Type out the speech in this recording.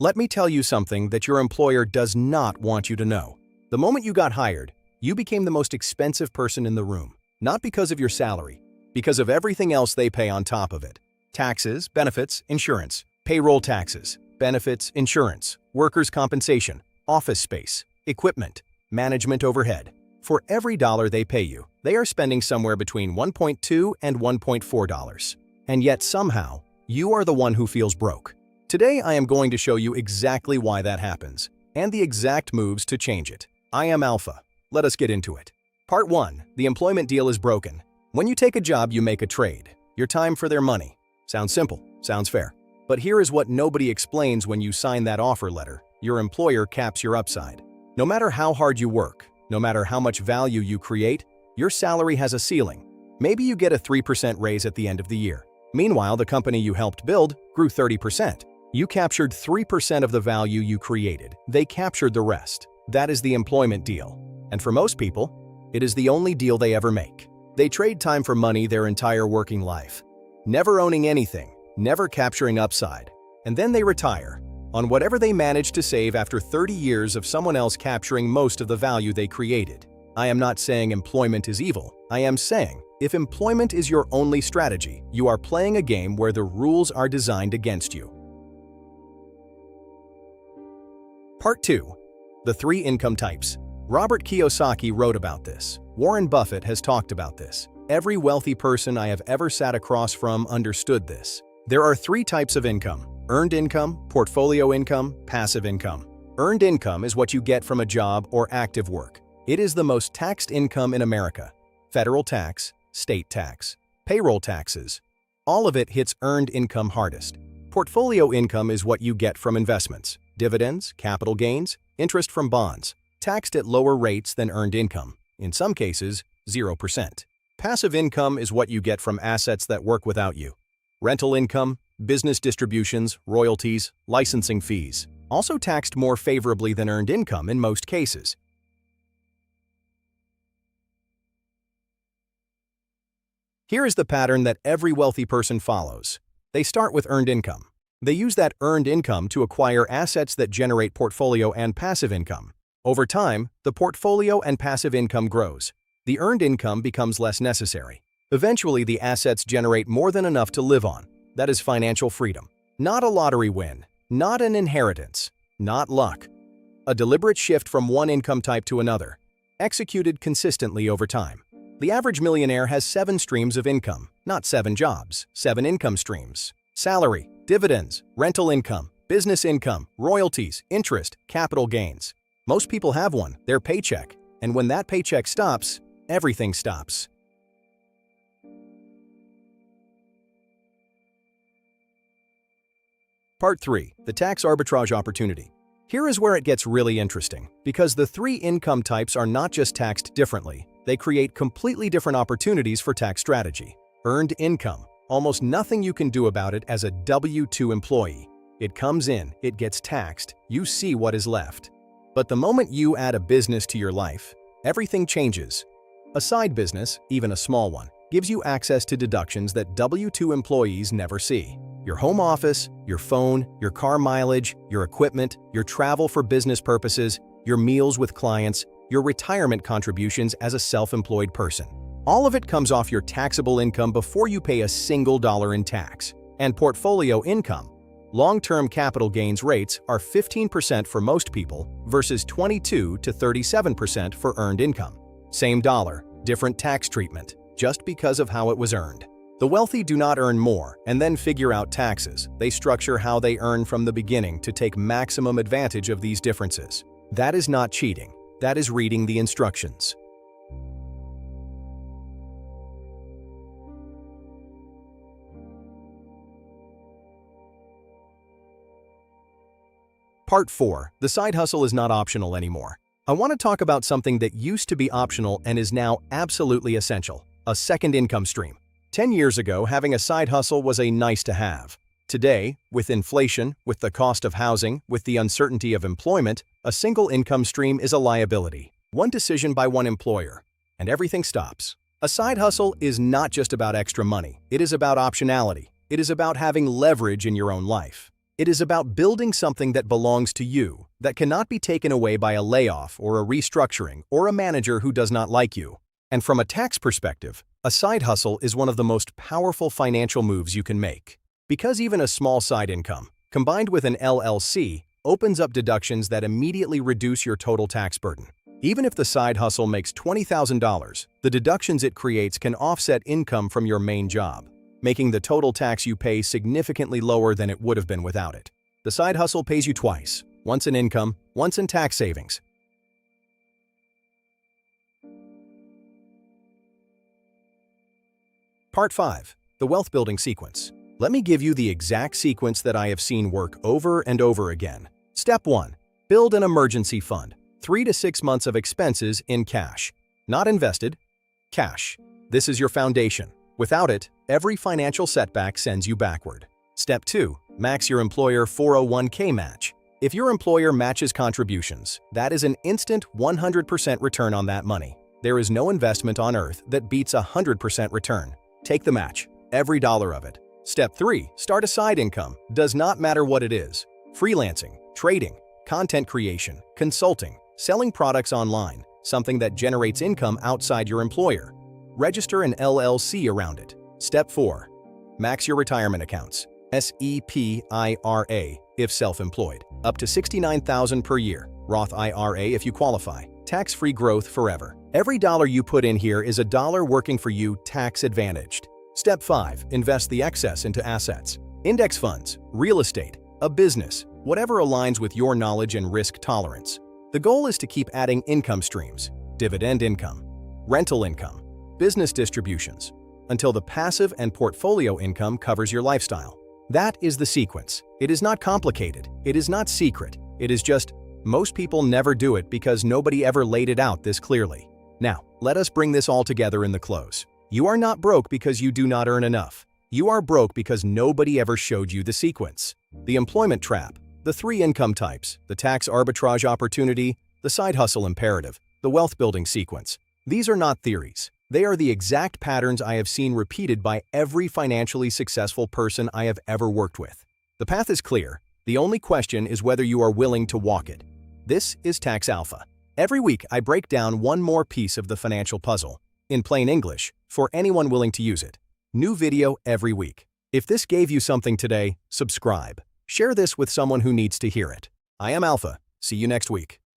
Let me tell you something that your employer does not want you to know. The moment you got hired, you became the most expensive person in the room, not because of your salary, because of everything else they pay on top of it. Taxes, benefits, insurance, payroll taxes, benefits, insurance, workers' compensation, office space, equipment, management overhead. For every dollar they pay you, they are spending somewhere between $1.2 and $1.4. And yet somehow, you are the one who feels broke. Today I am going to show you exactly why that happens, and the exact moves to change it. I am Alpha. Let us get into it. Part 1. The employment deal is broken. When you take a job, you make a trade. Your time for their money. Sounds simple. Sounds fair. But here is what nobody explains when you sign that offer letter. Your employer caps your upside. No matter how hard you work, no matter how much value you create, your salary has a ceiling. Maybe you get a 3% raise at the end of the year. Meanwhile, the company you helped build grew 30%. You captured 3% of the value you created. They captured the rest. That is the employment deal. And for most people, it is the only deal they ever make. They trade time for money their entire working life, never owning anything, never capturing upside, and then they retire on whatever they managed to save after 30 years of someone else capturing most of the value they created. I am not saying employment is evil. I am saying, if employment is your only strategy, you are playing a game where the rules are designed against you. Part 2. The 3 income types. Robert Kiyosaki wrote about this. Warren Buffett has talked about this. Every wealthy person I have ever sat across from understood this. There are 3 types of income: earned income, portfolio income, passive income. Earned income is what you get from a job or active work. It is the most taxed income in America. Federal tax, state tax, payroll taxes. All of it hits earned income hardest. Portfolio income is what you get from investments, dividends, capital gains, interest from bonds, taxed at lower rates than earned income, in some cases, 0%. Passive income is what you get from assets that work without you. Rental income, business distributions, royalties, licensing fees, also taxed more favorably than earned income in most cases. Here is the pattern that every wealthy person follows. They start with earned income. They use that earned income to acquire assets that generate portfolio and passive income. Over time, the portfolio and passive income grows. The earned income becomes less necessary. Eventually, the assets generate more than enough to live on. That is financial freedom. Not a lottery win, not an inheritance, not luck. A deliberate shift from one income type to another, executed consistently over time. The average millionaire has 7 streams of income, not 7 jobs, 7 income streams. Salary, dividends, rental income, business income, royalties, interest, capital gains. Most people have one, their paycheck, and when that paycheck stops, everything stops. Part 3. The tax arbitrage opportunity. Here is where it gets really interesting, because the 3 income types are not just taxed differently, they create completely different opportunities for tax strategy. Earned income. Almost nothing you can do about it as a W-2 employee. It comes in, it gets taxed, you see what is left. But the moment you add a business to your life, everything changes. A side business, even a small one, gives you access to deductions that W-2 employees never see. Your home office, your phone, your car mileage, your equipment, your travel for business purposes, your meals with clients, your retirement contributions as a self-employed person. All of it comes off your taxable income before you pay a single dollar in tax. And portfolio income. Long-term capital gains rates are 15% for most people versus 22 to 37% for earned income. Same dollar, different tax treatment, just because of how it was earned. The wealthy do not earn more and then figure out taxes. They structure how they earn from the beginning to take maximum advantage of these differences. That is not cheating. That is reading the instructions. Part 4. The side hustle is not optional anymore. I want to talk about something that used to be optional and is now absolutely essential: a second income stream. 10 years ago, having a side hustle was a nice-to-have. Today, with inflation, with the cost of housing, with the uncertainty of employment, a single income stream is a liability. One decision by one employer, and everything stops. A side hustle is not just about extra money. It is about optionality. It is about having leverage in your own life. It is about building something that belongs to you, that cannot be taken away by a layoff or a restructuring or a manager who does not like you. And from a tax perspective, a side hustle is one of the most powerful financial moves you can make. Because even a small side income, combined with an LLC, opens up deductions that immediately reduce your total tax burden. Even if the side hustle makes $20,000, the deductions it creates can offset income from your main job, making the total tax you pay significantly lower than it would have been without it. The side hustle pays you twice, once in income, once in tax savings. Part 5. The Wealth Building Sequence. Let me give you the exact sequence that I have seen work over and over again. Step 1. Build an emergency fund. 3 to 6 months of expenses in cash. Not invested, cash. This is your foundation. Without it, every financial setback sends you backward. Step 2. Max your employer 401k match. If your employer matches contributions, that is an instant 100% return on that money. There is no investment on earth that beats 100% return. Take the match, every dollar of it. Step 3. Start a side income. Does not matter what it is. Freelancing, trading, content creation, consulting, selling products online, something that generates income outside your employer. Register an LLC around it. Step 4. Max your retirement accounts. SEPIRA if self-employed. Up to $69,000 per year. Roth IRA if you qualify. Tax-free growth forever. Every dollar you put in here is a dollar working for you tax-advantaged. Step 5. Invest the excess into assets. Index funds, real estate, a business, whatever aligns with your knowledge and risk tolerance. The goal is to keep adding income streams, dividend income, rental income, business distributions, until the passive and portfolio income covers your lifestyle. That is the sequence. It is not complicated. It is not secret. It is just, most people never do it because nobody ever laid it out this clearly. Now, let us bring this all together in the close. You are not broke because you do not earn enough. You are broke because nobody ever showed you the sequence. The employment trap, the 3 income types, the tax arbitrage opportunity, the side hustle imperative, the wealth building sequence. These are not theories. They are the exact patterns I have seen repeated by every financially successful person I have ever worked with. The path is clear. The only question is whether you are willing to walk it. This is Tax Alpha. Every week, I break down one more piece of the financial puzzle, in plain English, for anyone willing to use it. New video every week. If this gave you something today, subscribe. Share this with someone who needs to hear it. I am Alpha. See you next week.